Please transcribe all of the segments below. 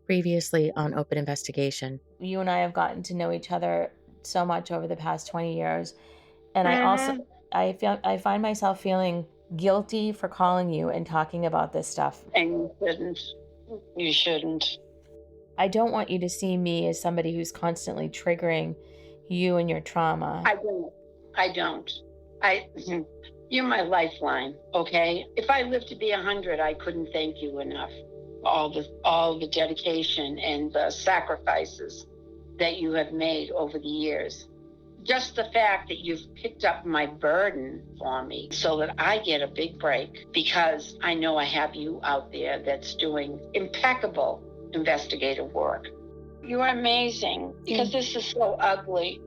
Previously on Open Investigation. You and I have gotten to know each other so much over the past 20 years. And I find myself feeling guilty for calling you and talking about this stuff. And you shouldn't. You shouldn't. I don't want you to see me as somebody who's constantly triggering you and your trauma. I don't. You're my lifeline, okay? If I lived to be 100, I couldn't thank you enough. All the dedication and the sacrifices that you have made over the years. Just the fact that you've picked up my burden for me so that I get a big break, because I know I have you out there that's doing impeccable investigative work. You are amazing, because this is so ugly.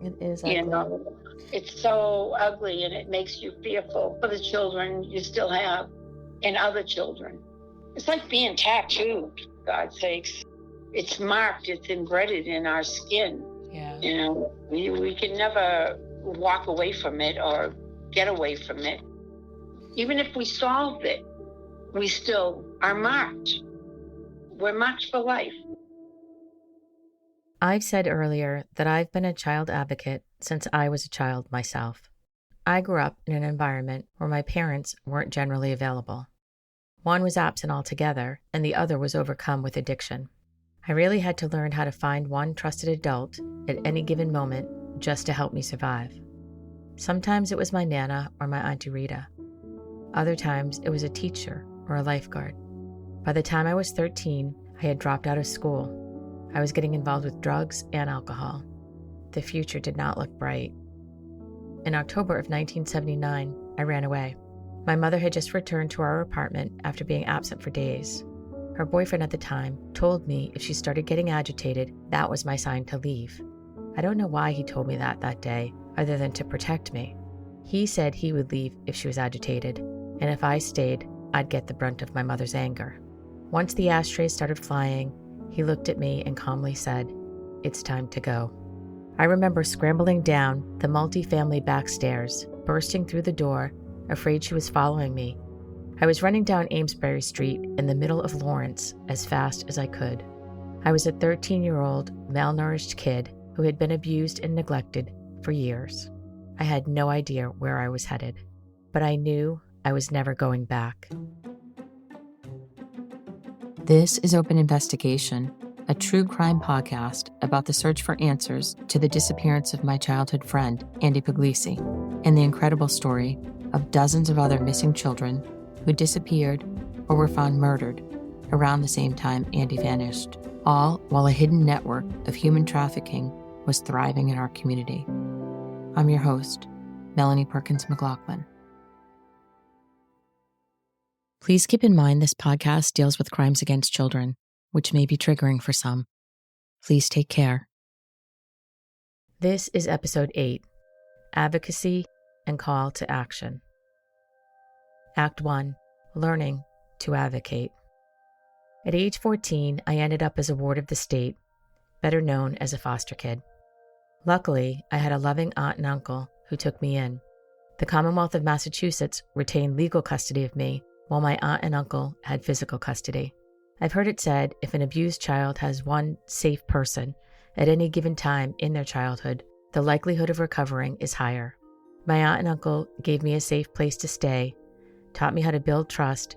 It is ugly. You know, it's so ugly, and it makes you fearful for the children you still have and other children. It's like being tattooed, for God's sakes. It's marked, it's embedded in our skin. Yeah. You know, we can never walk away from it or get away from it. Even if we solved it, we still are marked. We're marked for life. I've said earlier that I've been a child advocate since I was a child myself. I grew up in an environment where my parents weren't generally available. One was absent altogether, and the other was overcome with addiction. I really had to learn how to find one trusted adult at any given moment just to help me survive. Sometimes it was my Nana or my Auntie Rita. Other times it was a teacher or a lifeguard. By the time I was 13, I had dropped out of school. I was getting involved with drugs and alcohol. The future did not look bright. In October of 1979, I ran away. My mother had just returned to our apartment after being absent for days. Her boyfriend at the time told me if she started getting agitated, that was my sign to leave. I don't know why he told me that day, other than to protect me. He said he would leave if she was agitated, and if I stayed, I'd get the brunt of my mother's anger. Once the ashtrays started flying, he looked at me and calmly said, "It's time to go." I remember scrambling down the multi-family back stairs, bursting through the door, afraid she was following me. I was running down Amesbury Street in the middle of Lawrence as fast as I could. I was a 13-year-old, malnourished kid who had been abused and neglected for years. I had no idea where I was headed, but I knew I was never going back. This is Open Investigation, a true crime podcast about the search for answers to the disappearance of my childhood friend, Andy Puglisi, and the incredible story of dozens of other missing children who disappeared or were found murdered around the same time Andy vanished, all while a hidden network of human trafficking was thriving in our community. I'm your host, Melanie Perkins McLaughlin. Please keep in mind this podcast deals with crimes against children, which may be triggering for some. Please take care. This is Episode 8, Advocacy and Call to Action. Act 1, Learning to Advocate. At age 14, I ended up as a ward of the state, better known as a foster kid. Luckily, I had a loving aunt and uncle who took me in. The Commonwealth of Massachusetts retained legal custody of me, while my aunt and uncle had physical custody. I've heard it said if an abused child has one safe person at any given time in their childhood, the likelihood of recovering is higher. My aunt and uncle gave me a safe place to stay, taught me how to build trust,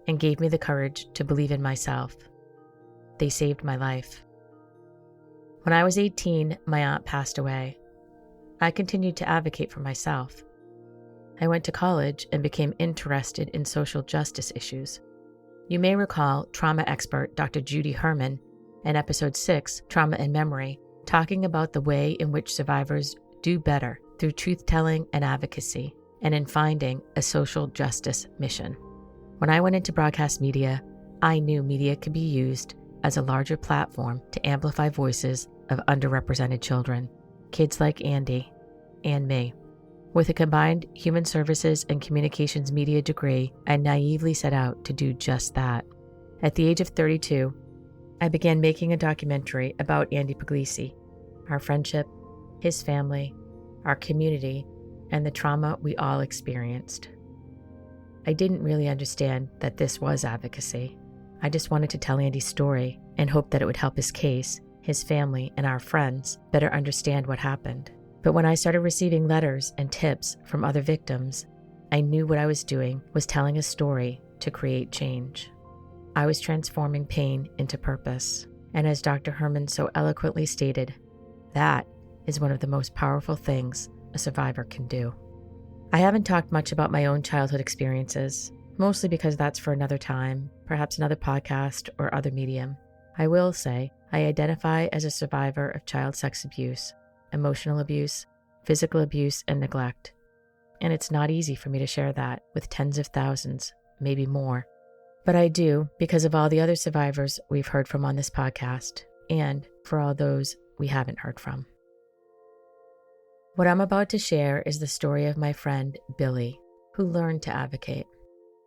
and gave me the courage to believe in myself. They saved my life. When I was 18, my aunt passed away. I continued to advocate for myself. I went to college and became interested in social justice issues. You may recall trauma expert Dr. Judy Herman in Episode 6, Trauma and Memory, talking about the way in which survivors do better through truth-telling and advocacy, and in finding a social justice mission. When I went into broadcast media, I knew media could be used as a larger platform to amplify voices of underrepresented children, kids like Andy and me. With a combined human services and communications media degree, I naively set out to do just that. At the age of 32, I began making a documentary about Andy Puglisi, our friendship, his family, our community, and the trauma we all experienced. I didn't really understand that this was advocacy. I just wanted to tell Andy's story and hope that it would help his case, his family, and our friends better understand what happened. But when I started receiving letters and tips from other victims, I knew what I was doing was telling a story to create change. I was transforming pain into purpose. And as Dr. Herman so eloquently stated, that is one of the most powerful things a survivor can do. I haven't talked much about my own childhood experiences, mostly because that's for another time, perhaps another podcast or other medium. I will say I identify as a survivor of child sex abuse, emotional abuse, physical abuse, and neglect. And it's not easy for me to share that with tens of thousands, maybe more. But I do because of all the other survivors we've heard from on this podcast, and for all those we haven't heard from. What I'm about to share is the story of my friend, Billy, who learned to advocate.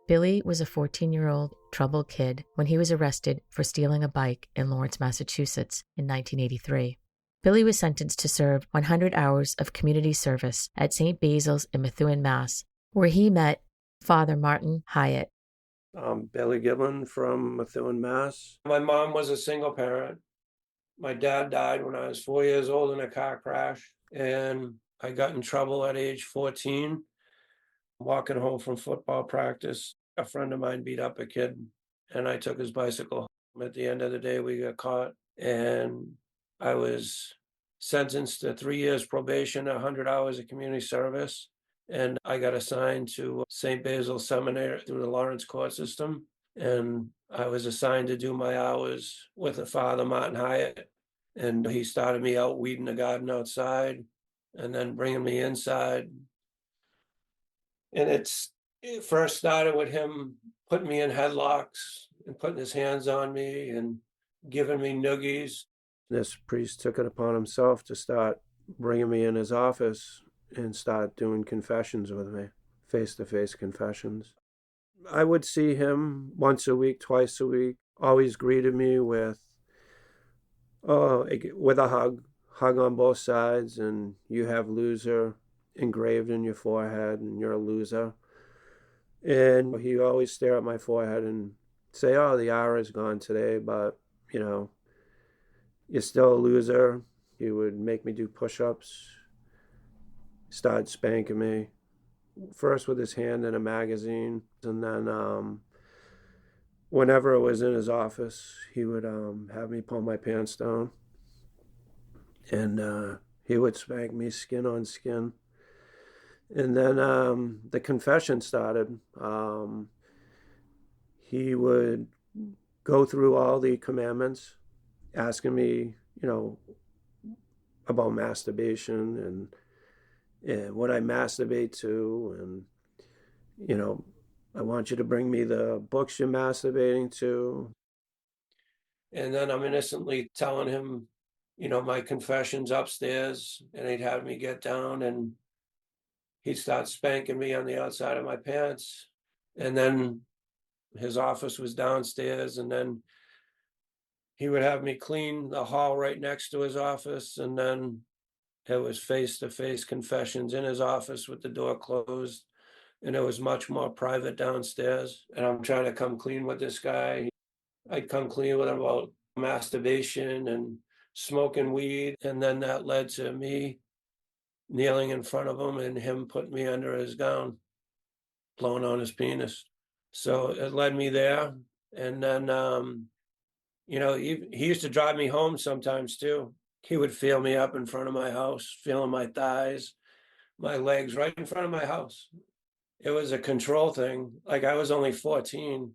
Billy was a 14-year-old troubled kid when he was arrested for stealing a bike in Lawrence, Massachusetts in 1983. Billy was sentenced to serve 100 hours of community service at St. Basil's in Methuen, Mass., where he met Father Martin Hyatt. I'm Billy Giblin from Methuen, Mass. My mom was a single parent. My dad died when I was 4 years old in a car crash, and I got in trouble at age 14, walking home from football practice. A friend of mine beat up a kid, and I took his bicycle. At the end of the day, we got caught, and I was sentenced to 3 years probation, 100 hours of community service, and I got assigned to St. Basil Seminary through the Lawrence court system, and I was assigned to do my hours with a Father Martin Hyatt, and he started me out weeding the garden outside and then bringing me inside. And it first started with him putting me in headlocks and putting his hands on me and giving me noogies. This priest took it upon himself to start bringing me in his office and start doing confessions with me, face-to-face confessions. I would see him once a week, twice a week, always greeted me with a hug on both sides, and you have loser engraved in your forehead, and you're a loser. And he always stare at my forehead and say, oh, the hour is gone today, but, you're still a loser. He would make me do push-ups, start spanking me, first with his hand in a magazine, and then whenever it was in his office, he would have me pull my pants down, and he would spank me skin on skin. And then the confession started. He would go through all the commandments, asking me, about masturbation and what I masturbate to. And, I want you to bring me the books you're masturbating to. And then I'm innocently telling him, my confessions upstairs, and he'd have me get down and he'd start spanking me on the outside of my pants. And then his office was downstairs, and then he would have me clean the hall right next to his office, and then it was face-to-face confessions in his office with the door closed, and it was much more private downstairs. And I'm trying to come clean with this guy. I'd come clean with him about masturbation and smoking weed, and then that led to me kneeling in front of him and him putting me under his gown, blowing on his penis. So it led me there. And then, he used to drive me home sometimes too. He would feel me up in front of my house, feeling my thighs, my legs right in front of my house. It was a control thing. Like, I was only 14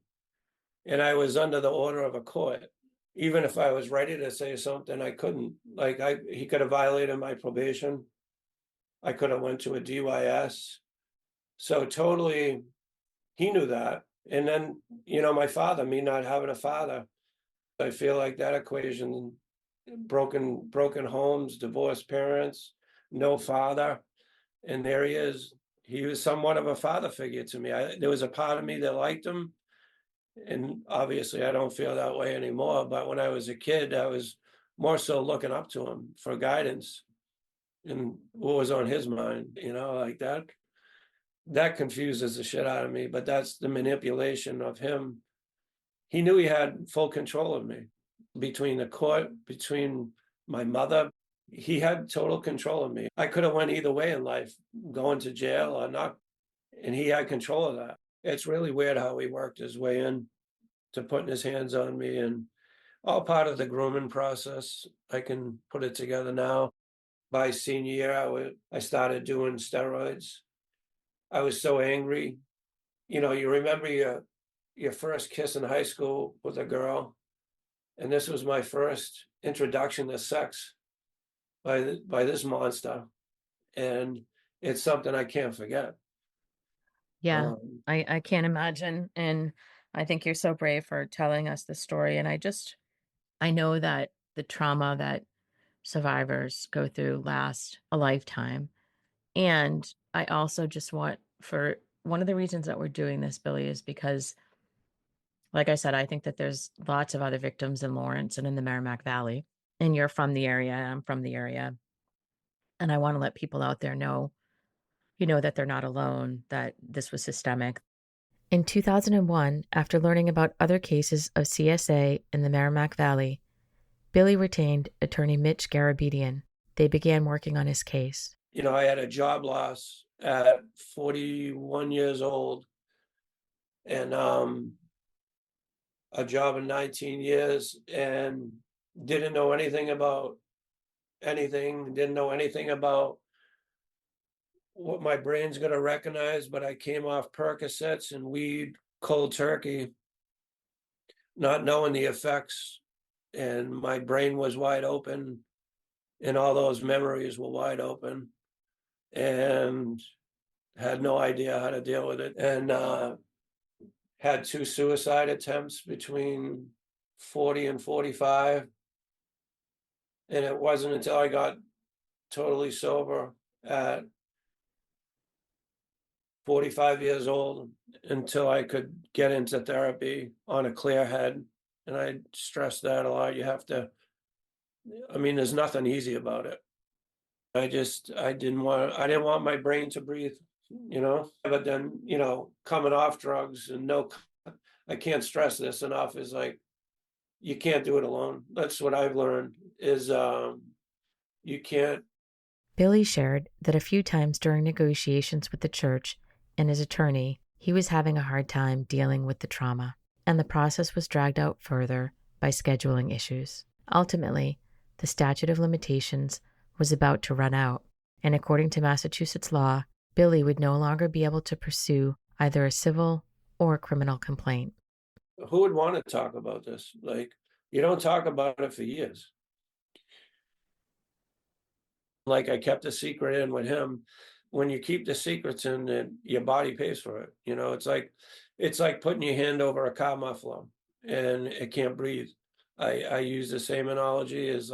and I was under the order of a court. Even if I was ready to say something, I couldn't. He could have violated my probation. I could have went to a DYS. So totally, he knew that. And then, my father, me not having a father, I feel like that equation, broken homes, divorced parents, no father. And there he is. He was somewhat of a father figure to me. There was a part of me that liked him. And obviously I don't feel that way anymore. But when I was a kid, I was more so looking up to him for guidance and what was on his mind, like that. That confuses the shit out of me, but that's the manipulation of him he knew he had full control of me. Between the court, between my mother, he had total control of me. I could have went either way in life, going to jail or not, and he had control of that. It's really weird how he worked his way in to putting his hands on me, and all part of the grooming process. I can put it together now. By senior year, I started doing steroids. I was so angry. You remember your first kiss in high school with a girl, and this was my first introduction to sex by this monster, and it's something I can't forget. Yeah, I can't imagine. And I think you're so brave for telling us the story. And I know that the trauma that survivors go through lasts a lifetime. And I also just want for one of the reasons that we're doing this, Billy, is because, like I said, I think that there's lots of other victims in Lawrence and in the Merrimack Valley. And you're from the area, I'm from the area. And I want to let people out there know, that they're not alone, that this was systemic. In 2001, after learning about other cases of CSA in the Merrimack Valley, Billy retained attorney Mitch Garabedian. They began working on his case. I had a job loss at 41 years old, and a job in 19 years, and didn't know anything about anything, didn't know anything about what my brain's going to recognize, but I came off Percocets and weed cold turkey, not knowing the effects, and my brain was wide open, and all those memories were wide open, and had no idea how to deal with it, and had 2 suicide attempts between 40 and 45. And it wasn't until I got totally sober at 45 years old until I could get into therapy on a clear head. And I stress that a lot. There's nothing easy about it. I didn't want my brain to breathe, but then, coming off drugs and I can't stress this enough, is like, you can't do it alone. That's what I've learned is, you can't. Billy shared that a few times during negotiations with the church and his attorney, he was having a hard time dealing with the trauma, and the process was dragged out further by scheduling issues. Ultimately, the statute of limitations was about to run out, and according to Massachusetts law, Billy would no longer be able to pursue either a civil or a criminal complaint. Who would want to talk about this? Like, you don't talk about it for years. Like, I kept a secret in with him. When you keep the secrets in, your body pays for it. It's like putting your hand over a car muffler and it can't breathe. I use the same analogy as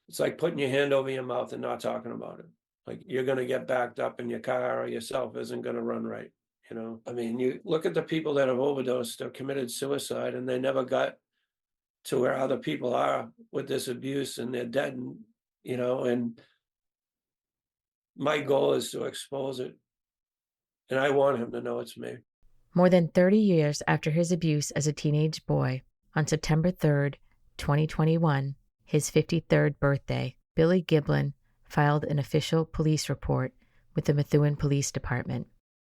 it's like putting your hand over your mouth and not talking about it. Like, you're going to get backed up in your car, or yourself isn't going to run right. You look at the people that have overdosed or committed suicide, and they never got to where other people are with this abuse, and they're dead. And my goal is to expose it, and I want him to know it's me. More than 30 years after his abuse as a teenage boy, on September 3rd, 2021, his 53rd birthday, Billy Giblin filed an official police report with the Methuen Police Department.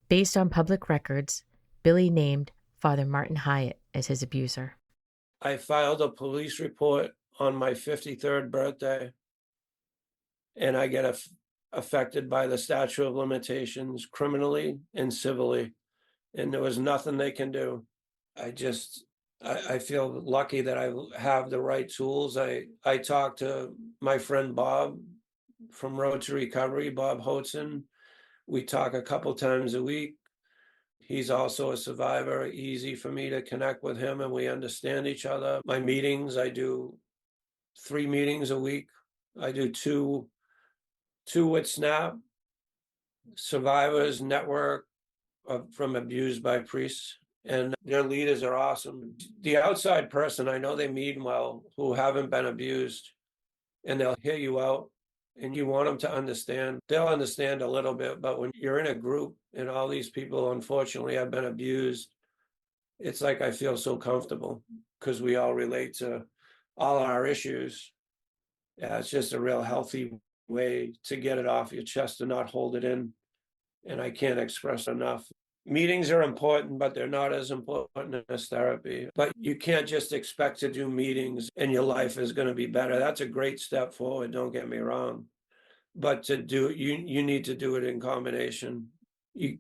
Based on public records, Billy named Father Martin Hyatt as his abuser. I filed a police report on my 53rd birthday, and I get affected by the statute of limitations criminally and civilly, and there was nothing they can do. I feel lucky that I have the right tools. I talked to my friend Bob from Road to Recovery, Bob Hoatson. We talk a couple times a week. He's also a survivor. Easy for me to connect with him, and we understand each other. My meetings, I do 3 meetings a week. I do two with SNAP, Survivors Network from Abused by Priests, and their leaders are awesome. The outside person, I know they mean well, who haven't been abused, and they'll hear you out, and you want them to understand. They'll understand a little bit, but when you're in a group and all these people, unfortunately, have been abused, it's like I feel so comfortable because we all relate to all our issues. Yeah, it's just a real healthy way to get it off your chest and not hold it in. And I can't express enough. Meetings are important, but they're not as important as therapy. But you can't just expect to do meetings and your life is going to be better. That's a great step forward, don't get me wrong. But to do you need to do it in combination. You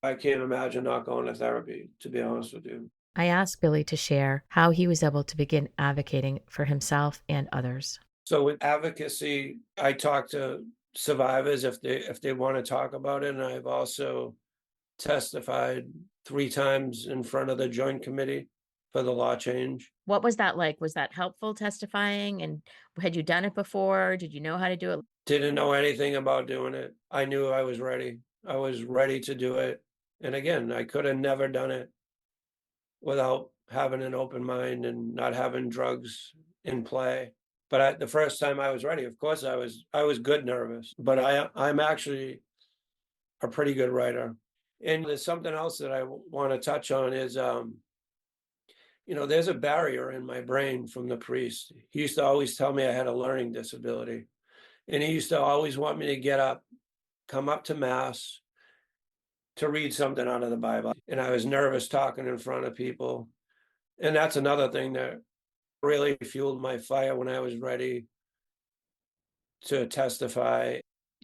I can't imagine not going to therapy, to be honest with you. I asked Billy to share how he was able to begin advocating for himself and others. So with advocacy, I talk to survivors if they want to talk about it. And I've also testified 3 times in front of the Joint Committee for the law change. What was that like? Was that helpful testifying? And had you done it before? Did you know how to do it? Didn't know anything about doing it. I knew I was ready. I was ready to do it. And again, I could have never done it without having an open mind and not having drugs in play. But the first time I was ready, of course I was good nervous, but I'm actually a pretty good writer. And there's something else that I want to touch on is, there's a barrier in my brain from the priest. He used to always tell me I had a learning disability. And he used to always want me to get up, come up to Mass, to read something out of the Bible. And I was nervous talking in front of people. And that's another thing that really fueled my fire when I was ready to testify.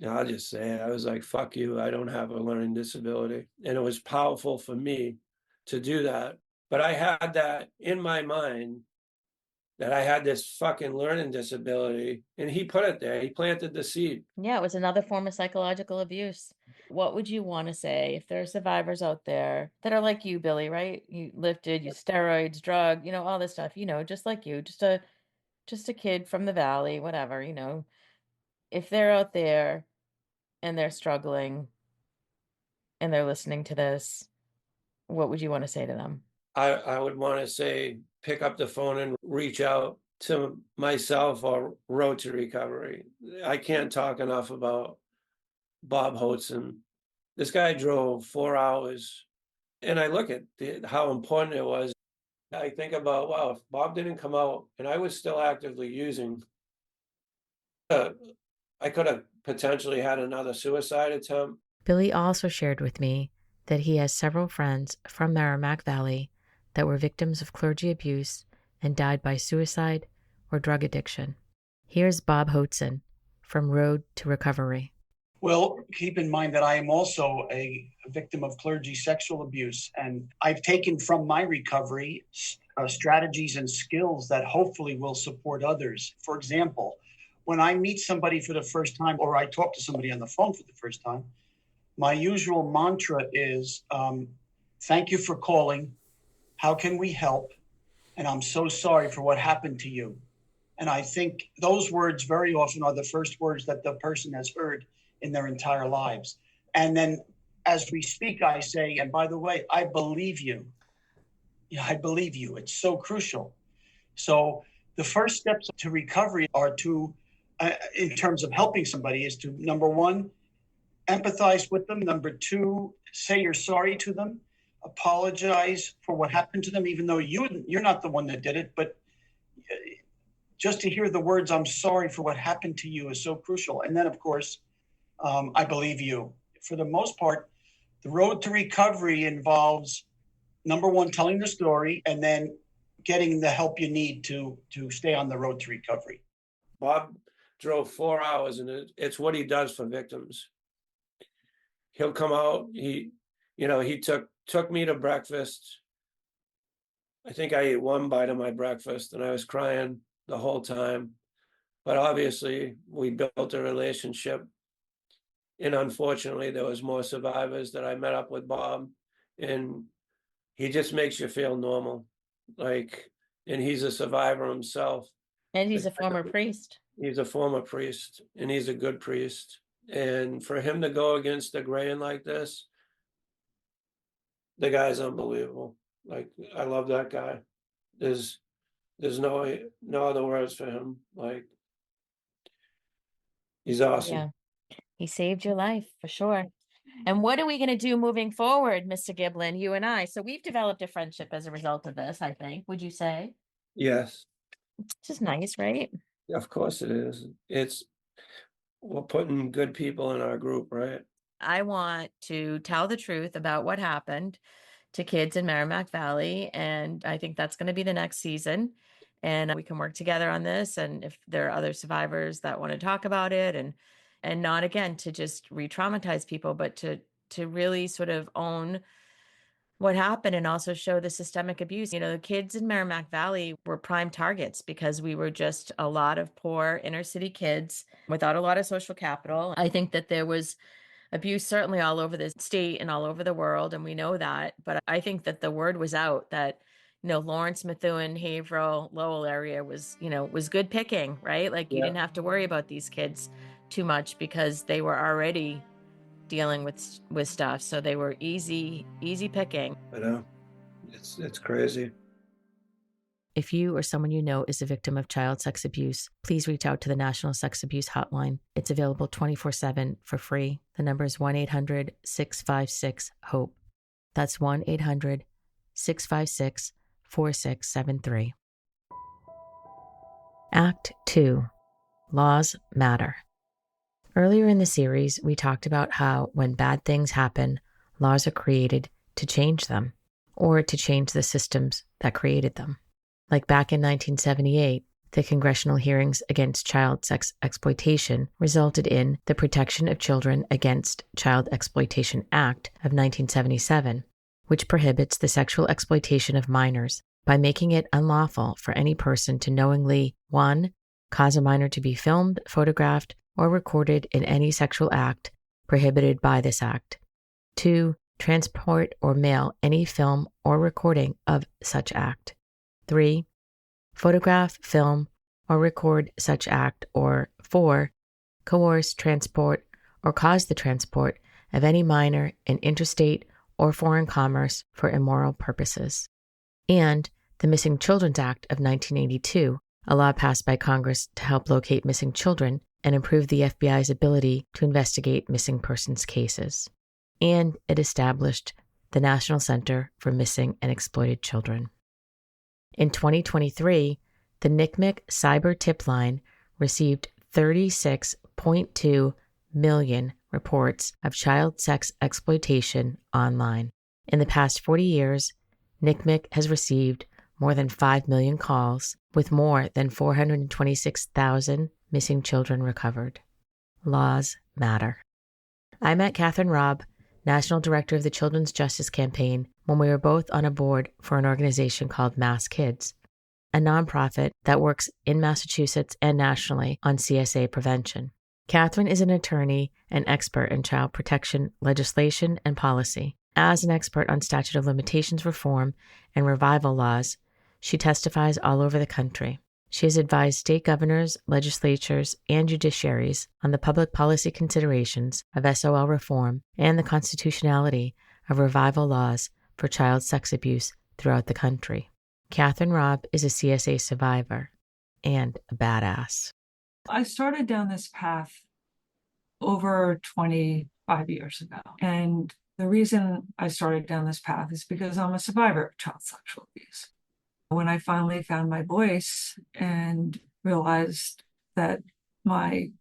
I'll just say it. I was like, fuck you, I don't have a learning disability. And it was powerful for me to do that. But I had that in my mind that I had this fucking learning disability, and he put it there. He planted the seed. Yeah, it was another form of psychological abuse. What would you want to say if there are survivors out there that are like you, Billy, right? You lifted, you steroids, drug, all this stuff, just like you, just a kid from the valley, whatever, if they're out there and they're struggling and they're listening to this, what would you want to say to them? I would want to say, pick up the phone and reach out to myself or Road to Recovery. I can't talk enough about Bob Hoatson. This guy drove 4 hours, and I look at how important it was. I think about, wow, if Bob didn't come out and I was still actively using, I could have potentially had another suicide attempt. Billy also shared with me that he has several friends from Merrimack Valley that were victims of clergy abuse and died by suicide or drug addiction. Here's Bob Hoatson from Road to Recovery. Well, keep in mind that I am also a victim of clergy sexual abuse, and I've taken from my recovery strategies and skills that hopefully will support others. For example, when I meet somebody for the first time or I talk to somebody on the phone for the first time, my usual mantra is, thank you for calling. How can we help? And I'm so sorry for what happened to you. And I think those words very often are the first words that the person has heard in their entire lives. And then as we speak, I say, and by the way, I believe you. Yeah, I believe you. It's so crucial. So the first steps to recovery are to, in terms of helping somebody, is to, number one, empathize with them. Number two, say you're sorry to them. Apologize for what happened to them, even though you're not the one that did it. But just to hear the words, I'm sorry for what happened to you, is so crucial. And then, of course, I believe you. For the most part, the road to recovery involves, number one, telling the story, and then getting the help you need to stay on the road to recovery. Bob drove 4 hours, and it's what he does for victims. He'll come out. He took me to breakfast. I think I ate one bite of my breakfast, and I was crying the whole time. But obviously, we built a relationship. And unfortunately, there was more survivors that I met up with Bob, and he just makes you feel normal. And he's a survivor himself. And he's a former priest. He's a former priest, and he's a good priest. And for him to go against the grain like this, the guy's unbelievable. I love that guy. There's no other words for him. He's awesome. Yeah. He saved your life for sure. And what are we going to do moving forward, Mr. Giblin, you and I? So we've developed a friendship as a result of this, I think. Would you say? Yes, It's just nice, right? of course it is. We're putting good people in our group, right? I want to tell the truth about what happened to kids in Merrimack Valley. And I think that's going to be the next season. And we can work together on this. And if there are other survivors that want to talk about it, and not again to just re-traumatize people, but to really sort of own what happened and also show the systemic abuse. You know, the kids in Merrimack Valley were prime targets because we were just a lot of poor inner city kids without a lot of social capital. I think that there was abuse certainly all over the state and all over the world, and we know that. But I think that the word was out that, Lawrence, Methuen, Haverhill, Lowell area was good picking, right? Like you didn't have to worry about these kids too much because they were already dealing with stuff. So they were easy picking. I know. It's crazy. If you or someone you know is a victim of child sex abuse, please reach out to the National Sex Abuse Hotline. It's available 24/7 for free. The number is 1-800-656-HOPE. That's 1-800-656-4673. Act 2. Laws Matter. Earlier in the series, we talked about how when bad things happen, laws are created to change them, or to change the systems that created them. Like back in 1978, the congressional hearings against child sex exploitation resulted in the Protection of Children Against Child Exploitation Act of 1977, which prohibits the sexual exploitation of minors by making it unlawful for any person to knowingly, 1, cause a minor to be filmed, photographed, or recorded in any sexual act prohibited by this act. 2, transport or mail any film or recording of such act. 3, photograph, film, or record such act. Or 4, coerce, transport, or cause the transport of any minor in interstate or foreign commerce for immoral purposes. And the Missing Children's Act of 1982, a law passed by Congress to help locate missing children and improve the FBI's ability to investigate missing persons cases. And it established the National Center for Missing and Exploited Children. In 2023, the NCMEC Cyber Tip Line received 36.2 million reports of child sex exploitation online. In the past 40 years, NCMEC has received more than 5 million calls, with more than 426,000 missing children recovered. Laws matter. I met Kathryn Robb, National Director of the Children's Justice Campaign, when we were both on a board for an organization called Mass Kids, a nonprofit that works in Massachusetts and nationally on CSA prevention. Kathryn is an attorney and expert in child protection legislation and policy. As an expert on statute of limitations reform and revival laws, she testifies all over the country. She has advised state governors, legislatures, and judiciaries on the public policy considerations of SOL reform and the constitutionality of revival laws for child sex abuse throughout the country. Kathryn Robb is a CSA survivor and a badass. I started down this path over 25 years ago. And the reason I started down this path is because I'm a survivor of child sexual abuse. When I finally found my voice and realized that my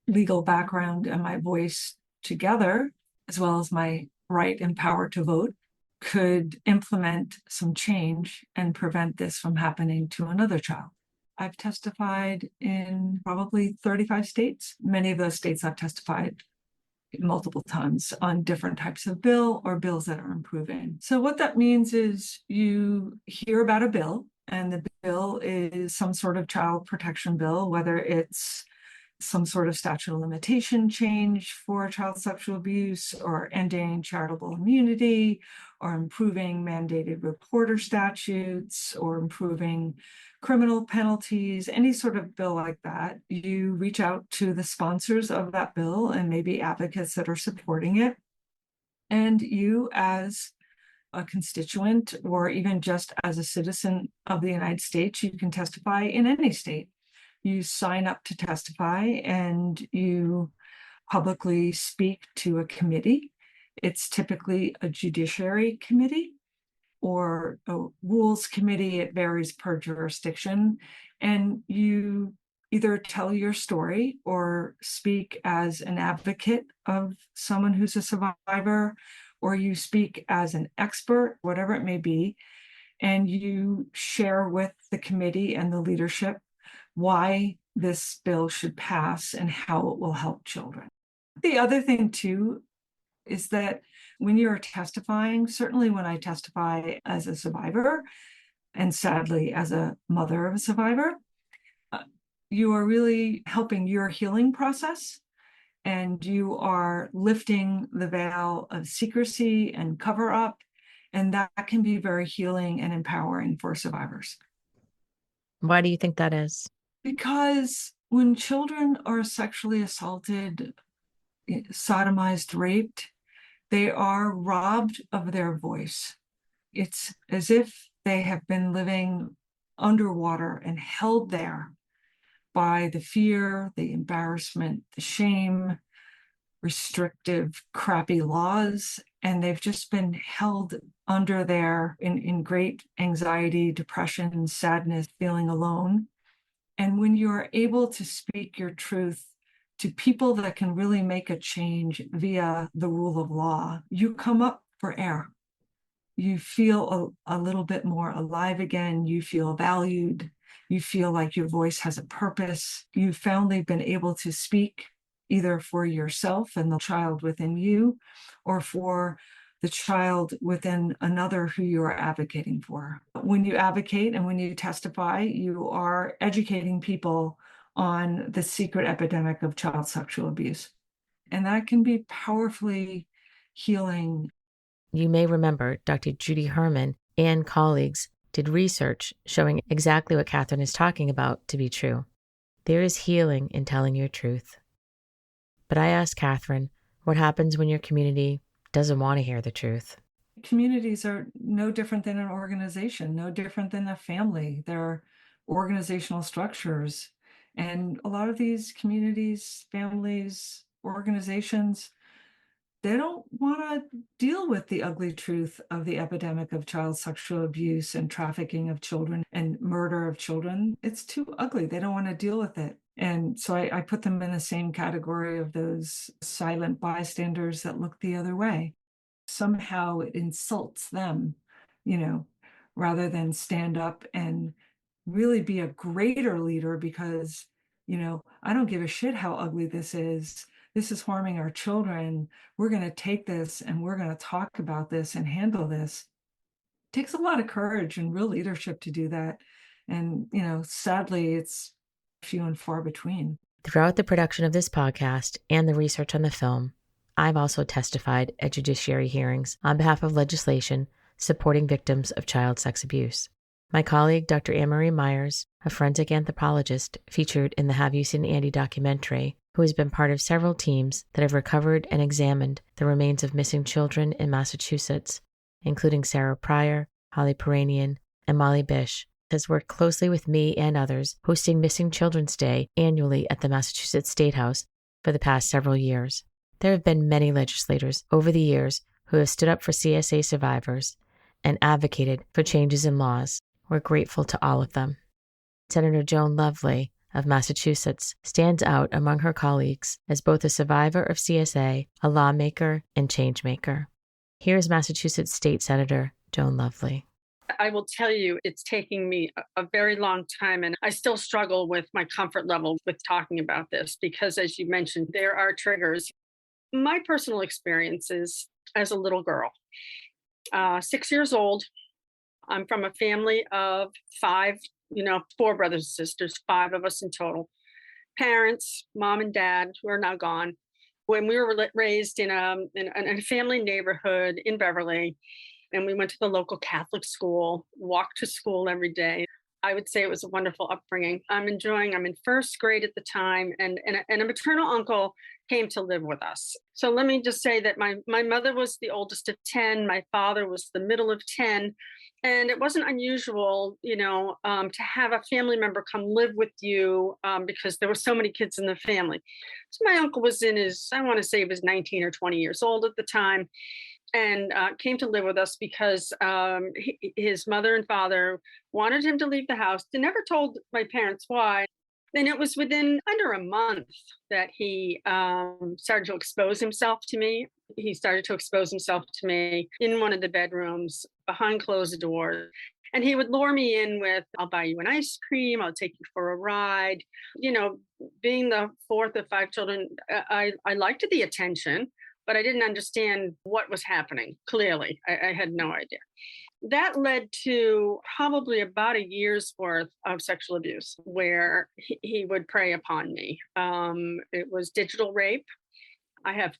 legal background and my voice together, as well as my right and power to vote, could implement some change and prevent this from happening to another child. I've testified in probably 35 states. Many of those states I've testified multiple times on different types of bill or bills that are improving. So what that means is you hear about a bill, and the bill is some sort of child protection bill, whether it's some sort of statute of limitation change for child sexual abuse, or ending charitable immunity, or improving mandated reporter statutes, or improving criminal penalties, any sort of bill like that. You reach out to the sponsors of that bill and maybe advocates that are supporting it. And you, as a constituent, or even just as a citizen of the United States, you can testify in any state. You sign up to testify, and you publicly speak to a committee. It's typically a judiciary committee or a rules committee. It varies per jurisdiction. And you either tell your story or speak as an advocate of someone who's a survivor, or you speak as an expert, whatever it may be, and you share with the committee and the leadership why this bill should pass and how it will help children. The other thing too is that when you're testifying, certainly when I testify as a survivor, and sadly as a mother of a survivor, you are really helping your healing process, and you are lifting the veil of secrecy and cover up, and that can be very healing and empowering for survivors. Why do you think that is? Because when children are sexually assaulted, sodomized, raped, they are robbed of their voice. It's as if they have been living underwater and held there by the fear, the embarrassment, the shame, restrictive, crappy laws, and they've just been held under there in great anxiety, depression, sadness, feeling alone. And when you're able to speak your truth to people that can really make a change via the rule of law, you come up for air. You feel a little bit more alive again. You feel valued. You feel like your voice has a purpose. You've finally been able to speak either for yourself and the child within you, or for the child within another who you are advocating for. When you advocate and when you testify, you are educating people on the secret epidemic of child sexual abuse. And that can be powerfully healing. You may remember Dr. Judy Herman and colleagues did research showing exactly what Kathryn is talking about to be true. There is healing in telling your truth. But I asked Kathryn, what happens when your community doesn't want to hear the truth? Communities are no different than an organization, no different than a family. They're organizational structures. And a lot of these communities, families, organizations, they don't want to deal with the ugly truth of the epidemic of child sexual abuse and trafficking of children and murder of children. It's too ugly. They don't want to deal with it. And so I put them in the same category of those silent bystanders that look the other way. Somehow it insults them, rather than stand up and really be a greater leader because, I don't give a shit how ugly this is. This is harming our children. We're going to take this and we're going to talk about this and handle this. It takes a lot of courage and real leadership to do that. And, sadly, it's few and far between. Throughout the production of this podcast and the research on the film, I've also testified at judiciary hearings on behalf of legislation supporting victims of child sex abuse. My colleague, Dr. Anne-Marie Myers, a forensic anthropologist featured in the Have You Seen Andy documentary, who has been part of several teams that have recovered and examined the remains of missing children in Massachusetts, including Sarah Pryor, Holly Peranian, and Molly Bish, has worked closely with me and others, hosting Missing Children's Day annually at the Massachusetts State House for the past several years. There have been many legislators over the years who have stood up for CSA survivors and advocated for changes in laws. We're grateful to all of them. Senator Joan Lovely of Massachusetts stands out among her colleagues as both a survivor of CSA, a lawmaker, and change maker. Here's Massachusetts State Senator Joan Lovely. I will tell you, it's taking me a very long time, and I still struggle with my comfort level with talking about this because, as you mentioned, there are triggers. My personal experiences as a little girl, 6 years old, I'm from a family of five, 4 brothers and sisters, 5 of us in total. Parents, mom and dad, who are now gone. When we were raised in a family neighborhood in Beverly, and we went to the local Catholic school, walked to school every day. I would say it was a wonderful upbringing. I'm in first grade at the time, and a maternal uncle came to live with us. So let me just say that my mother was the oldest of 10. My father was the middle of 10. And it wasn't unusual, to have a family member come live with you because there were so many kids in the family. So my uncle was I want to say he was 19 or 20 years old at the time, and came to live with us because his mother and father wanted him to leave the house. They never told my parents why. And it was within under a month that he started to expose himself to me. He started to expose himself to me in one of the bedrooms behind closed doors. And he would lure me in with, I'll buy you an ice cream, I'll take you for a ride. Being the fourth of 5 children, I liked the attention, but I didn't understand what was happening. Clearly, I had no idea. That led to probably about a year's worth of sexual abuse where he would prey upon me. It was digital rape. I have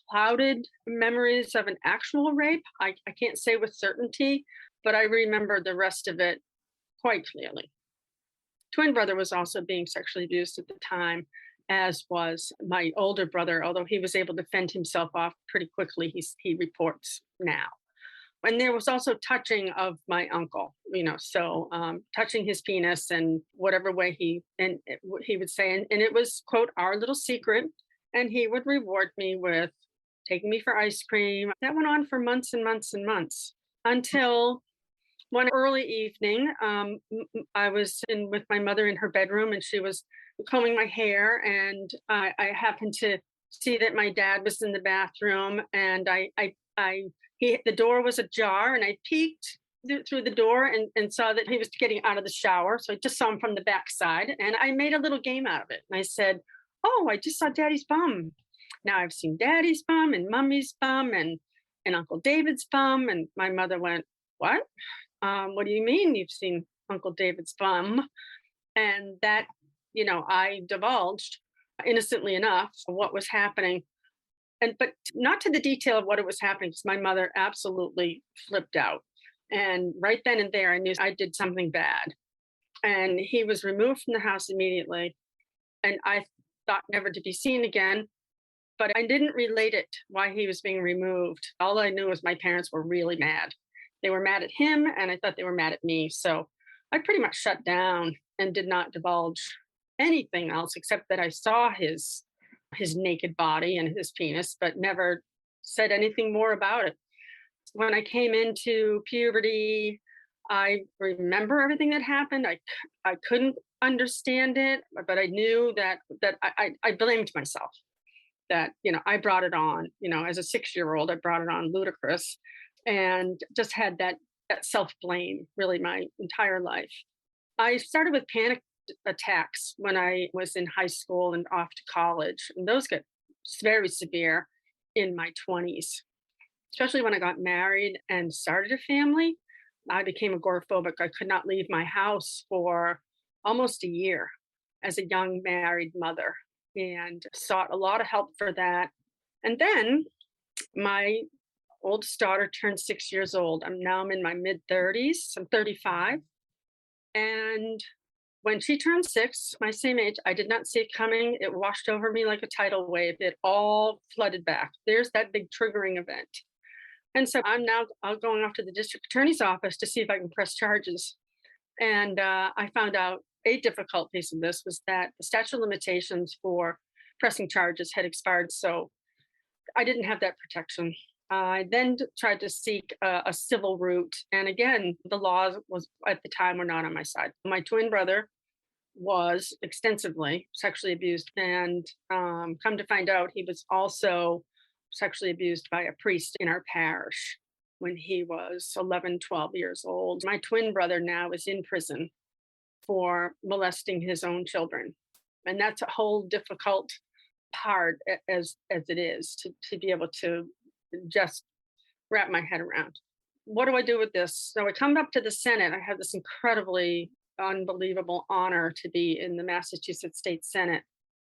clouded memories of an actual rape. I can't say with certainty, but I remember the rest of it quite clearly. Twin brother was also being sexually abused at the time, as was my older brother, although he was able to fend himself off pretty quickly. He reports now. And there was also touching of my uncle, so touching his penis and whatever way he would say, and it was, quote, our little secret. And he would reward me with taking me for ice cream. That went on for months and months and months until one early evening, I was with my mother in her bedroom, and she was combing my hair, and I happened to see that my dad was in the bathroom, and the door was ajar, and I peeked through the door and saw that he was getting out of the shower. So I just saw him from the backside, and I made a little game out of it. And I said, "Oh, I just saw Daddy's bum. Now I've seen Daddy's bum and Mummy's bum and Uncle David's bum." And my mother went, "What? What do you mean you've seen Uncle David's bum?" And that, I divulged, innocently enough, what was happening. But not to the detail of what it was happening, because my mother absolutely flipped out. And right then and there, I knew I did something bad. And he was removed from the house immediately. And I thought never to be seen again. But I didn't relate it why he was being removed. All I knew was my parents were really mad. They were mad at him, and I thought they were mad at me. So I pretty much shut down and did not divulge anything else except that I saw his naked body and his penis, but never said anything more about it. When I came into puberty, I remember everything that happened. I couldn't understand it, but I knew that I blamed myself. That, I brought it on, as a 6-year-old, I brought it on ludicrous, and just had that self-blame really my entire life. I started with panic attacks when I was in high school and off to college. And those got very severe in my 20s, especially when I got married and started a family. I became agoraphobic. I could not leave my house for almost a year as a young married mother, and sought a lot of help for that. And then my oldest daughter turned 6 years old. I'm in my mid 30s. I'm 35. And when she turned 6, my same age, I did not see it coming. It washed over me like a tidal wave. It all flooded back. There's that big triggering event. And so I'm going off to the district attorney's office to see if I can press charges. And I found out a difficult piece of this was that the statute of limitations for pressing charges had expired. So I didn't have that protection. I then tried to seek a civil route. And again, the laws at the time were not on my side. My twin brother was extensively sexually abused. And come to find out, he was also sexually abused by a priest in our parish when he was 11, 12 years old. My twin brother now is in prison for molesting his own children. And that's a whole difficult part as it is to be able to just wrap my head around. What do I do with this? So I come up to the Senate. I have this incredibly unbelievable honor to be in the Massachusetts State Senate.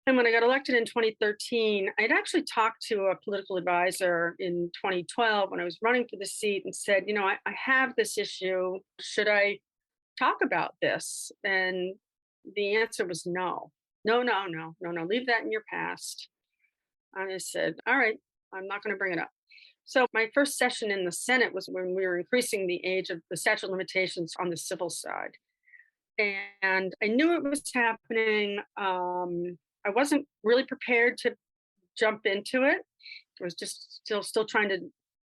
And when I got elected in 2013, I'd actually talked to a political advisor in 2012 when I was running for the seat and said, I have this issue. Should I talk about this? And the answer was no. No, no, no, no, no. Leave that in your past. I said, all right, I'm not going to bring it up. So my first session in the Senate was when we were increasing the age of the statute of limitations on the civil side. And I knew it was happening. I wasn't really prepared to jump into it. I was just still trying to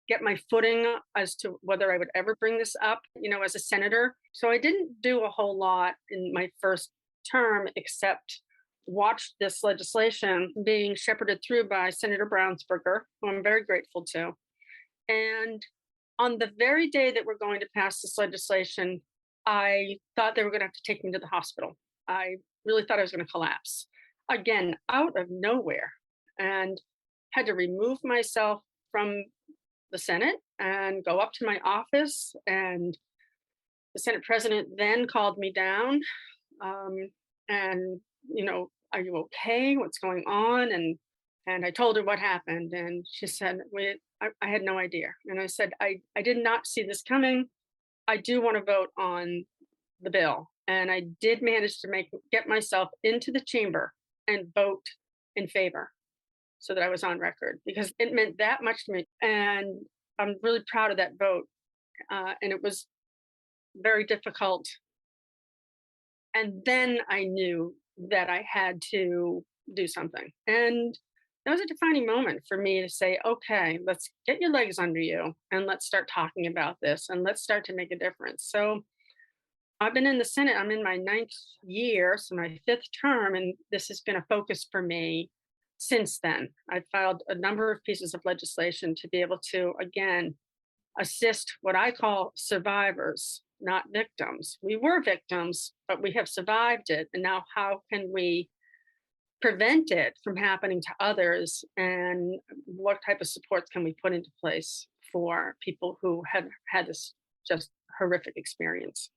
get my footing as to whether I would ever bring this up, as a senator. So I didn't do a whole lot in my first term except watch this legislation being shepherded through by Senator Brownsberger, who I'm very grateful to. And on the very day that we're going to pass this legislation, I thought they were going to have to take me to the hospital. I really thought I was going to collapse again, out of nowhere, and had to remove myself from the Senate and go up to my office. And the Senate president then called me down and, are you okay? What's going on? And I told her what happened. And she said, I had no idea. And I said, I did not see this coming. I do want to vote on the bill. And I did manage to get myself into the chamber and vote in favor so that I was on record, because it meant that much to me. And I'm really proud of that vote. And it was very difficult. And then I knew that I had to do something. And that was a defining moment for me to say, okay, let's get your legs under you and let's start talking about this and let's start to make a difference. So I've been in the Senate. I'm in my 9th year, so my 5th term, and this has been a focus for me since then. I've filed a number of pieces of legislation to be able to, again, assist what I call survivors, not victims. We were victims, but we have survived it. And now how can we prevent it from happening to others? And what type of supports can we put into place for people who have had this just horrific experience?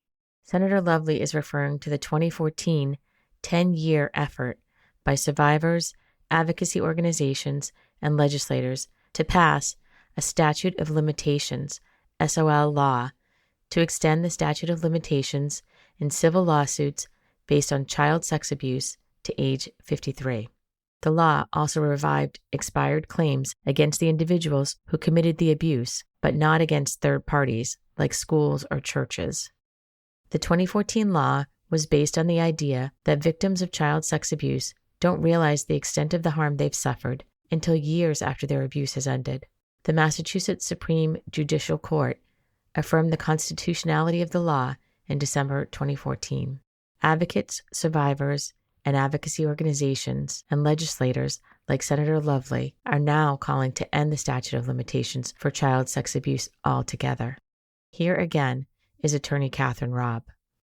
Senator Lovely is referring to the 2014 10-year effort by survivors, advocacy organizations, and legislators to pass a statute of limitations, SOL law, to extend the statute of limitations in civil lawsuits based on child sex abuse to age 53. The law also revived expired claims against the individuals who committed the abuse, but not against third parties like schools or churches. The 2014 law was based on the idea that victims of child sex abuse don't realize the extent of the harm they've suffered until years after their abuse has ended. The Massachusetts Supreme Judicial Court affirmed the constitutionality of the law in December 2014. Advocates, survivors, and advocacy organizations and legislators like Senator Lovely are now calling to end the statute of limitations for child sex abuse altogether. Here again is attorney Kathryn Robb.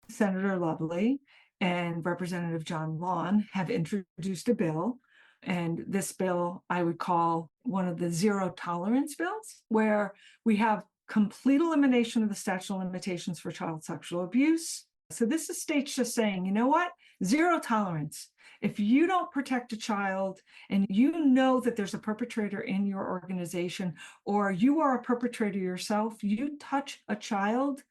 Senator Lovely and Representative John Lawn have introduced a bill, and this bill I would call one of the zero tolerance bills, where we have complete elimination of the statute of limitations for child sexual abuse. So this is states just saying, you know what? Zero tolerance. If you don't protect a child and you know that there's a perpetrator in your organization, or you are a perpetrator yourself, you touch a child,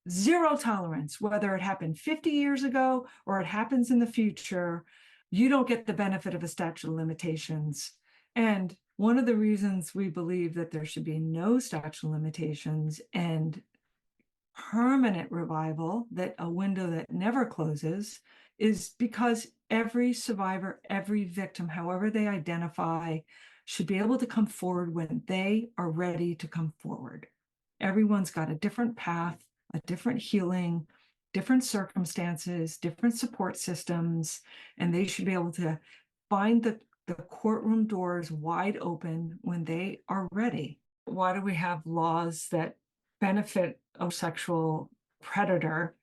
zero tolerance, whether it happened 50 years ago or it happens in the future, you don't get the benefit of a statute of limitations. And one of the reasons we believe that there should be no statute of limitations and permanent revival, that a window that never closes, is because every survivor, every victim, however they identify, should be able to come forward when they are ready to come forward. Everyone's got a different path, a different healing, different circumstances, different support systems, and they should be able to find the courtroom doors wide open when they are ready. Why do we have laws that benefit a sexual predator?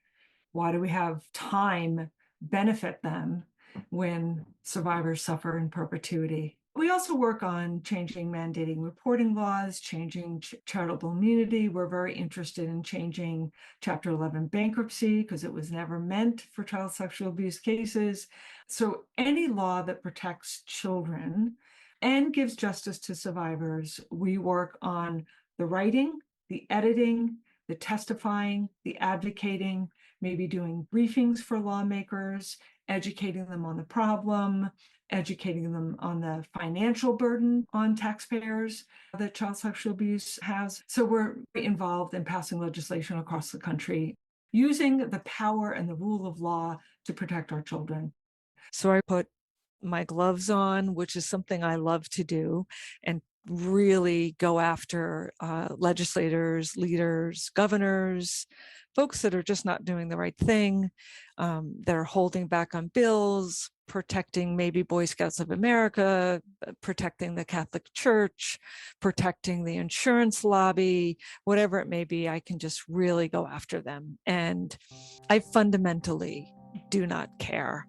Why do we have time benefit them when survivors suffer in perpetuity? We also work on changing mandating reporting laws, changing charitable immunity. We're very interested in changing Chapter 11 bankruptcy because it was never meant for child sexual abuse cases. So any law that protects children and gives justice to survivors, we work on the writing, the editing, the testifying, the advocating, maybe doing briefings for lawmakers, educating them on the problem, educating them on the financial burden on taxpayers that child sexual abuse has. So we're involved in passing legislation across the country, using the power and the rule of law to protect our children. So I put my gloves on, which is something I love to do, and really go after legislators, leaders, governors, folks that are just not doing the right thing, that are holding back on bills, protecting maybe Boy Scouts of America, protecting the Catholic Church, protecting the insurance lobby, whatever it may be. I can just really go after them. And I fundamentally do not care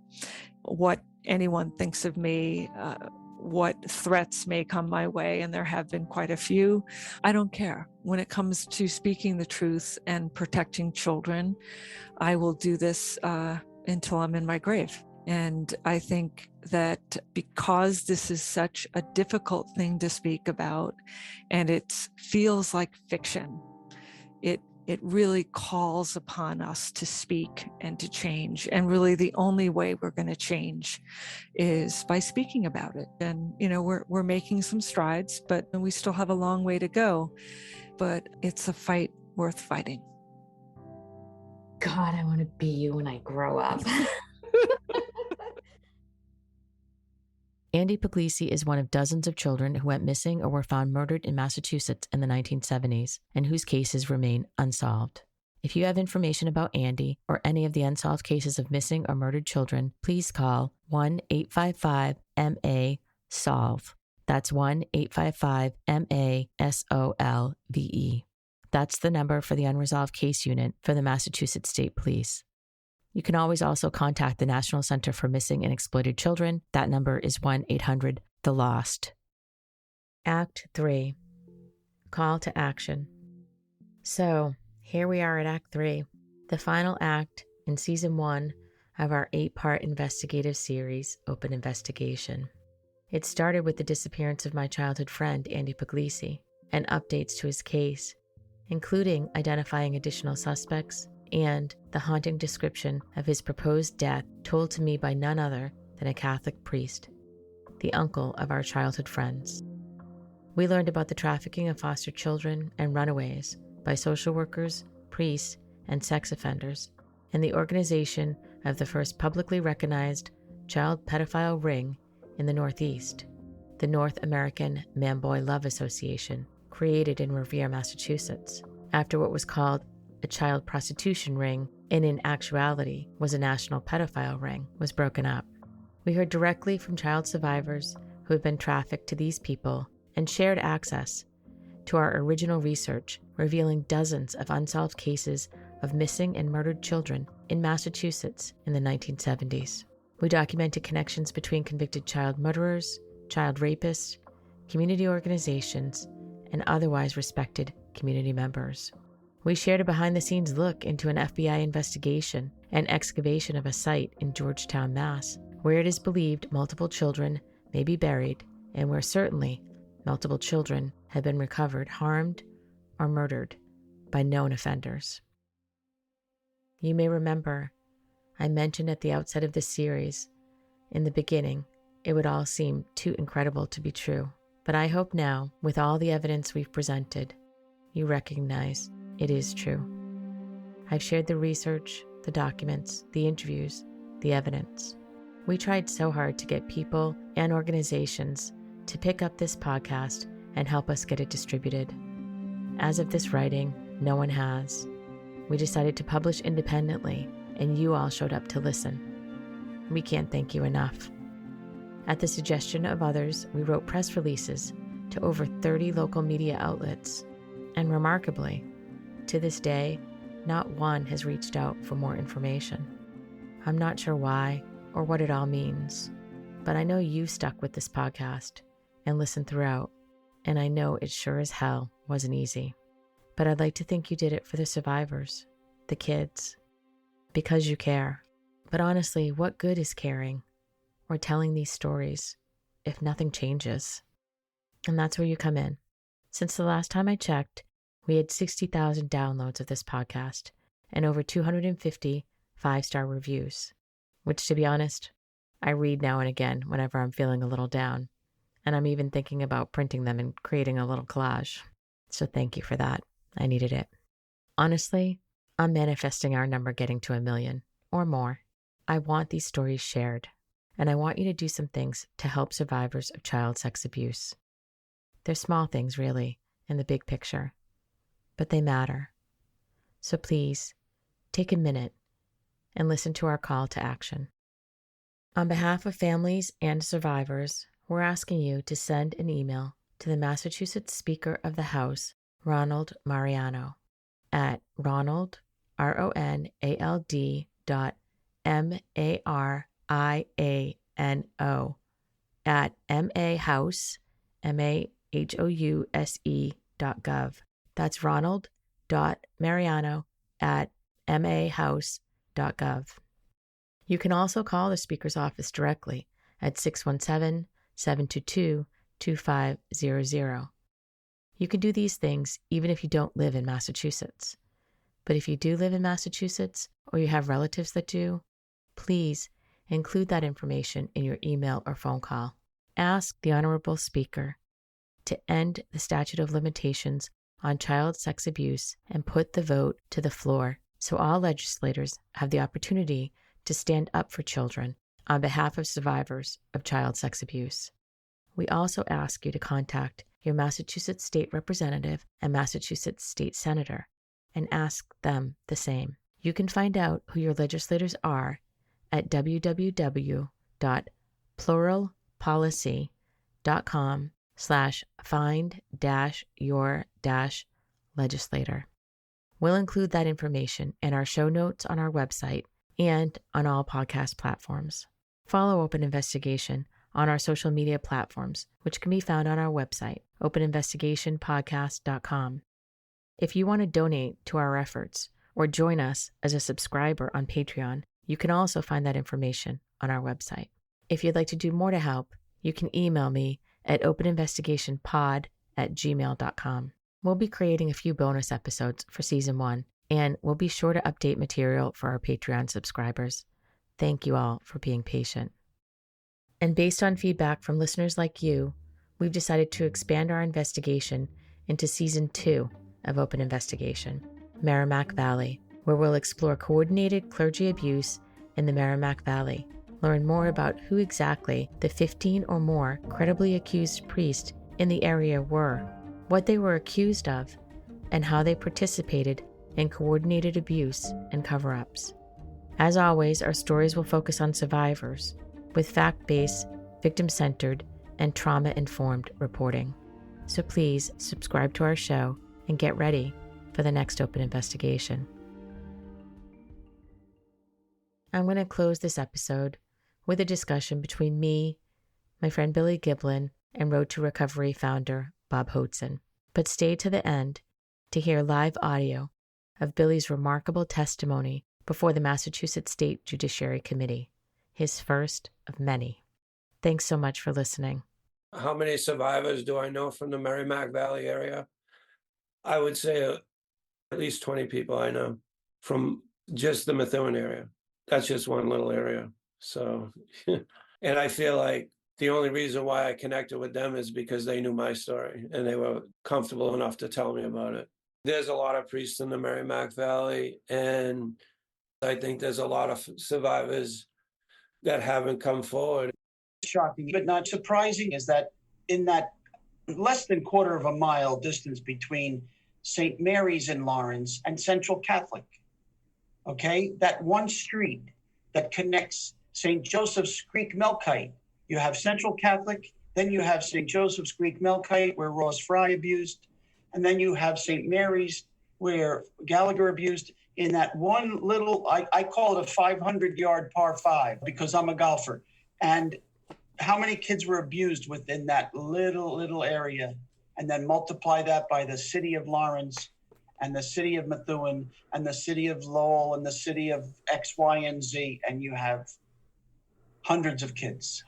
what anyone thinks of me, what threats may come my way, and there have been quite a few. I don't care. When it comes to speaking the truth and protecting children, I will do this until I'm in my grave. And I think that because this is such a difficult thing to speak about, and it feels like fiction, it really calls upon us to speak and to change. And really the only way we're going to change is by speaking about it. And, you know, we're making some strides, but we still have a long way to go. But it's a fight worth fighting. God, I want to be you when I grow up. Andy Puglisi is one of dozens of children who went missing or were found murdered in Massachusetts in the 1970s and whose cases remain unsolved. If you have information about Andy or any of the unsolved cases of missing or murdered children, please call 1-855-MA-SOLVE. That's 1-855-MA-SOLVE. That's the number for the Unresolved Case Unit for the Massachusetts State Police. You can always also contact the National Center for Missing and Exploited Children. That number is 1-800-THE-LOST. Act 3. Call to Action. So, here we are at Act 3, the final act in Season 1 of our 8-part investigative series, Open Investigation. It started with the disappearance of my childhood friend, Andy Puglisi, and updates to his case, including identifying additional suspects and the haunting description of his proposed death told to me by none other than a Catholic priest, the uncle of our childhood friends. We learned about the trafficking of foster children and runaways by social workers, priests, and sex offenders, and the organization of the first publicly recognized child pedophile ring in the Northeast, the North American Man-Boy Love Association, created in Revere, Massachusetts, after what was called a child prostitution ring, and in actuality was a national pedophile ring, was broken up. We heard directly from child survivors who had been trafficked to these people and shared access to our original research, revealing dozens of unsolved cases of missing and murdered children in Massachusetts in the 1970s. We documented connections between convicted child murderers, child rapists, community organizations, and otherwise respected community members. We shared a behind-the-scenes look into an FBI investigation and excavation of a site in Georgetown, Mass., where it is believed multiple children may be buried and where certainly multiple children have been recovered, harmed, or murdered by known offenders. You may remember I mentioned at the outset of this series, in the beginning, it would all seem too incredible to be true. But I hope now, with all the evidence we've presented, you recognize it is true. I've shared the research, the documents, the interviews, the evidence. We tried so hard to get people and organizations to pick up this podcast and help us get it distributed. As of this writing, no one has. We decided to publish independently, and you all showed up to listen. We can't thank you enough. At the suggestion of others, we wrote press releases to over 30 local media outlets, and remarkably, to this day, not one has reached out for more information. I'm not sure why or what it all means, but I know you stuck with this podcast and listened throughout, and I know it sure as hell wasn't easy. But I'd like to think you did it for the survivors, the kids, because you care. But honestly, what good is caring or telling these stories if nothing changes? And that's where you come in. Since the last time I checked, we had 60,000 downloads of this podcast, and over 250 5-star reviews, which, to be honest, I read now and again whenever I'm feeling a little down. And I'm even thinking about printing them and creating a little collage. So thank you for that. I needed it. Honestly, I'm manifesting our number getting to 1 million or more. I want these stories shared, and I want you to do some things to help survivors of child sex abuse. They're small things, really, in the big picture, but they matter. So please, take a minute and listen to our call to action. On behalf of families and survivors, we're asking you to send an email to the Massachusetts Speaker of the House, Ronald Mariano, at Ronald, RONALD MARIANO at MAHouse, MAHOUSE.gov. That's Ronald.Mariano at MAHouse.gov. You can also call the Speaker's office directly at 617-722-2500. You can do these things even if you don't live in Massachusetts. But if you do live in Massachusetts or you have relatives that do, please include that information in your email or phone call. Ask the Honorable Speaker to end the statute of limitations on child sex abuse and put the vote to the floor so all legislators have the opportunity to stand up for children on behalf of survivors of child sex abuse. We also ask you to contact your Massachusetts State Representative and Massachusetts State Senator and ask them the same. You can find out who your legislators are at www.pluralpolicy.com/find-your-legislator. We'll include that information in our show notes on our website and on all podcast platforms. Follow Open Investigation on our social media platforms, which can be found on our website, openinvestigationpodcast.com. If you want to donate to our efforts or join us as a subscriber on Patreon, you can also find that information on our website. If you'd like to do more to help, you can email me at openinvestigationpod@gmail.com. We'll be creating a few bonus episodes for Season 1, and we'll be sure to update material for our Patreon subscribers. Thank you all for being patient. And based on feedback from listeners like you, we've decided to expand our investigation into Season 2 of Open Investigation, Merrimack Valley, where we'll explore coordinated clergy abuse in the Merrimack Valley, learn more about who exactly the 15 or more credibly accused priests in the area were, what they were accused of, and how they participated in coordinated abuse and cover-ups. As always, our stories will focus on survivors, with fact-based, victim-centered, and trauma-informed reporting. So please subscribe to our show and get ready for the next Open Investigation. I'm going to close this episode with a discussion between me, my friend Billy Giblin, and Road to Recovery founder Bob Hoatson. But stay to the end to hear live audio of Billy's remarkable testimony before the Massachusetts State Judiciary Committee, his first of many. Thanks so much for listening. How many survivors do I know from the Merrimack Valley area? I would say at least 20 people I know from just the Methuen area. That's just one little area. So, and I feel like the only reason why I connected with them is because they knew my story and they were comfortable enough to tell me about it. There's a lot of priests in the Merrimack Valley, and I think there's a lot of survivors that haven't come forward. Shocking, but not surprising, is that in that less than quarter of a mile distance between St. Mary's in Lawrence and Central Catholic, okay, that one street that connects St. Joseph's Creek Melkite, you have Central Catholic, then you have St. Joseph's Creek Melkite, where Ross Fry abused, and then you have St. Mary's, where Gallagher abused. In that one little, I call it a 500-yard par 5 because I'm a golfer. And how many kids were abused within that little area? And then multiply that by the city of Lawrence and the city of Methuen and the city of Lowell and the city of X, Y, and Z, and you have hundreds of kids.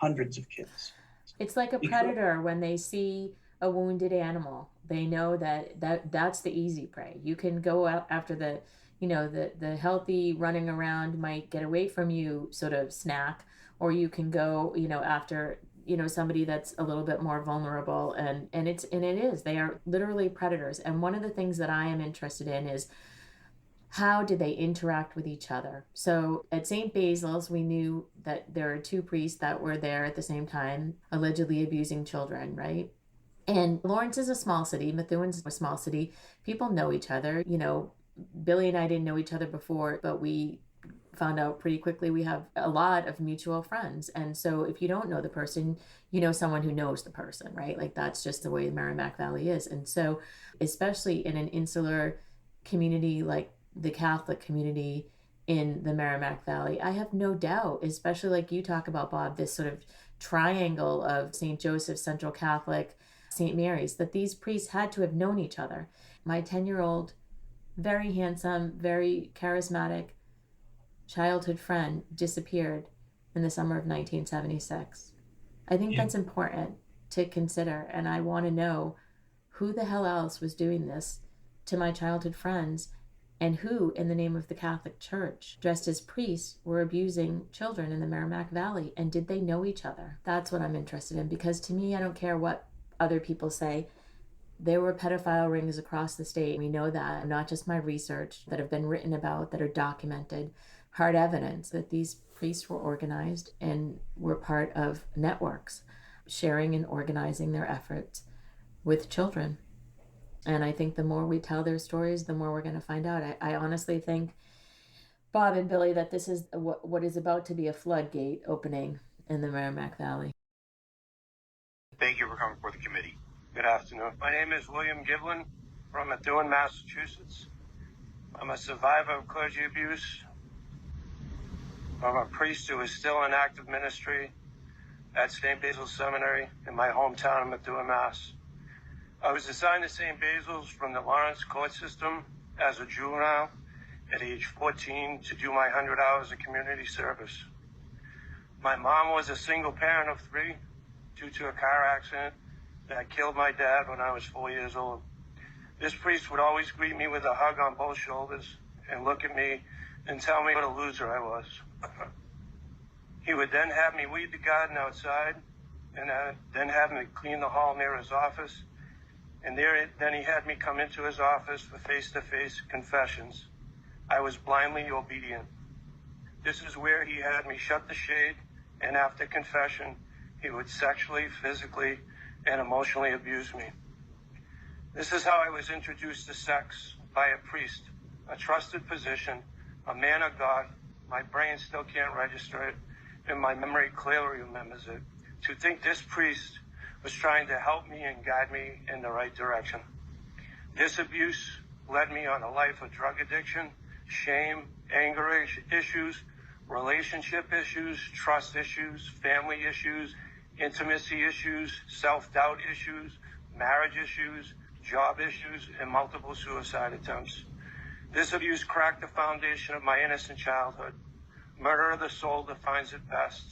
It's like a predator when they see a wounded animal. They know that's the easy prey. You can go out after the the healthy running around might get away from you sort of snack, or you can go, after, somebody that's a little bit more vulnerable, and it is, they are literally predators. And one of the things that I am interested in is, how did they interact with each other? So at St. Basil's, we knew that there are two priests that were there at the same time, allegedly abusing children, right? And Lawrence is a small city, Methuen's a small city. People know each other. Billy and I didn't know each other before, but we found out pretty quickly we have a lot of mutual friends. And so if you don't know the person, you know someone who knows the person, right? Like, that's just the way Merrimack Valley is. And so, especially in an insular community like the Catholic community in the Merrimack Valley, I have no doubt, especially like you talk about, Bob, this sort of triangle of St. Joseph, Central Catholic, St. Mary's, that these priests had to have known each other. My 10-year-old, very handsome, very charismatic childhood friend disappeared in the summer of 1976. I think that's important to consider, and I want to know who the hell else was doing this to my childhood friends, and who, in the name of the Catholic Church, dressed as priests, were abusing children in the Merrimack Valley, and did they know each other? That's what I'm interested in, because to me, I don't care what other people say. There were pedophile rings across the state. We know that, not just my research, that have been written about, that are documented, hard evidence that these priests were organized and were part of networks, sharing and organizing their efforts with children. And I think the more we tell their stories, the more we're going to find out. I honestly think, Bob and Billy, that this is what is about to be a floodgate opening in the Merrimack Valley. Thank you for coming before the committee. Good afternoon. My name is William Giblin from Methuen, Massachusetts. I'm a survivor of clergy abuse. I'm a priest who is still in active ministry at St. Basil's Seminary in my hometown of Methuen, Mass. I was assigned to St. Basil's from the Lawrence court system as a juvenile at age 14 to do my 100 hours of community service. My mom was a single parent of 3 due to a car accident that killed my dad when I was 4 years old. This priest would always greet me with a hug on both shoulders and look at me and tell me what a loser I was. He would then have me weed the garden outside, and then have me clean the hall near his office. And then he had me come into his office for face-to-face confessions. I was blindly obedient. This is where he had me shut the shade, and after confession, he would sexually, physically, and emotionally abuse me. This is how I was introduced to sex by a priest, a trusted position, a man of God. My brain still can't register it, and my memory clearly remembers it. To think this priest was trying to help me and guide me in the right direction. This abuse led me on a life of drug addiction, shame, anger issues, relationship issues, trust issues, family issues, intimacy issues, self-doubt issues, marriage issues, job issues, and multiple suicide attempts. This abuse cracked the foundation of my innocent childhood. Murder of the soul defines it best.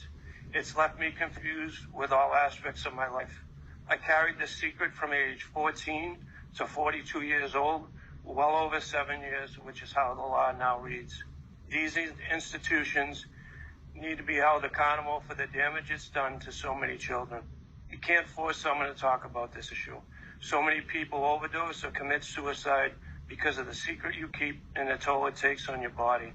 It's left me confused with all aspects of my life. I carried this secret from age 14 to 42 years old, well over 7 years, which is how the law now reads. These institutions need to be held accountable for the damage it's done to so many children. You can't force someone to talk about this issue. So many people overdose or commit suicide because of the secret you keep and the toll it takes on your body.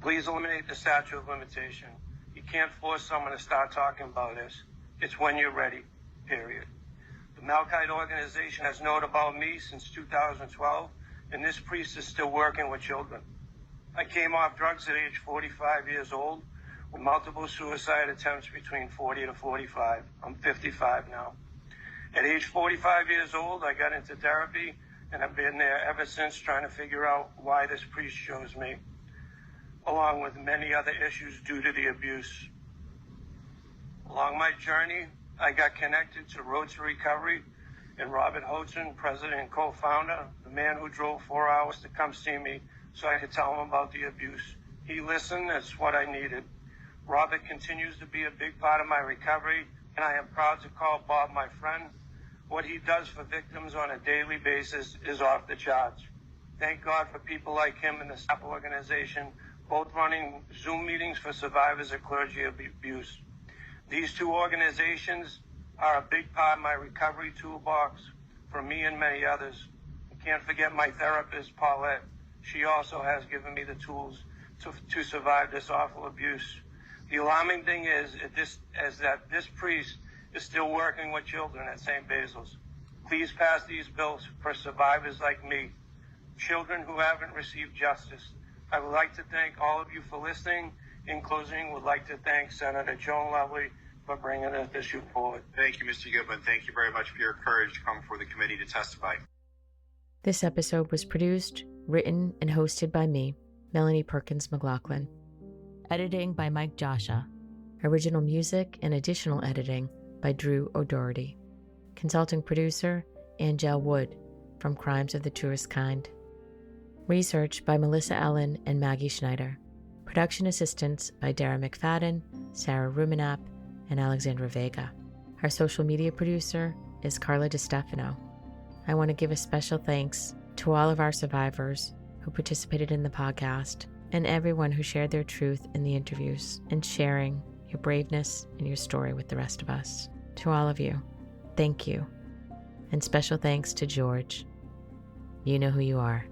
Please eliminate the statute of limitation. You can't force someone to start talking about this. It's when you're ready, period. The Malachite organization has known about me since 2012, and this priest is still working with children. I came off drugs at age 45 years old with multiple suicide attempts between 40 to 45. I'm 55 now. At age 45 years old, I got into therapy, and I've been there ever since trying to figure out why this priest chose me, along with many other issues due to the abuse. Along my journey, I got connected to Road to Recovery and Robert Hoatson, president and co-founder, the man who drove 4 hours to come see me so I could tell him about the abuse. He listened, that's what I needed. Robert continues to be a big part of my recovery, and I am proud to call Bob my friend. What he does for victims on a daily basis is off the charts. Thank God for people like him and the SAP organization, both running Zoom meetings for survivors of clergy abuse. These two organizations are a big part of my recovery toolbox for me and many others. I can't forget my therapist, Paulette. She also has given me the tools to survive this awful abuse. The alarming thing is that this priest is still working with children at St. Basil's. Please pass these bills for survivors like me, children who haven't received justice. I would like to thank all of you for listening. In closing, would like to thank Senator Joan Lovely for bringing this issue forward. Thank you, Mr. Giblin. Thank you very much for your courage to come before the committee to testify. This episode was produced, written, and hosted by me, Melanie Perkins McLaughlin. Editing by Mike Josha. Original music and additional editing by Drew O'Doherty. Consulting producer, Angel Wood, from Crimes of the Truest Kind. Research by Melissa Ellen and Maggie Schneider. Production assistance by Dara McFadden, Sarah Ruminap, and Alexandra Vega. Our social media producer is Carla DiStefano. I want to give a special thanks to all of our survivors who participated in the podcast and everyone who shared their truth in the interviews and sharing your braveness and your story with the rest of us. To all of you, thank you. And special thanks to George. You know who you are.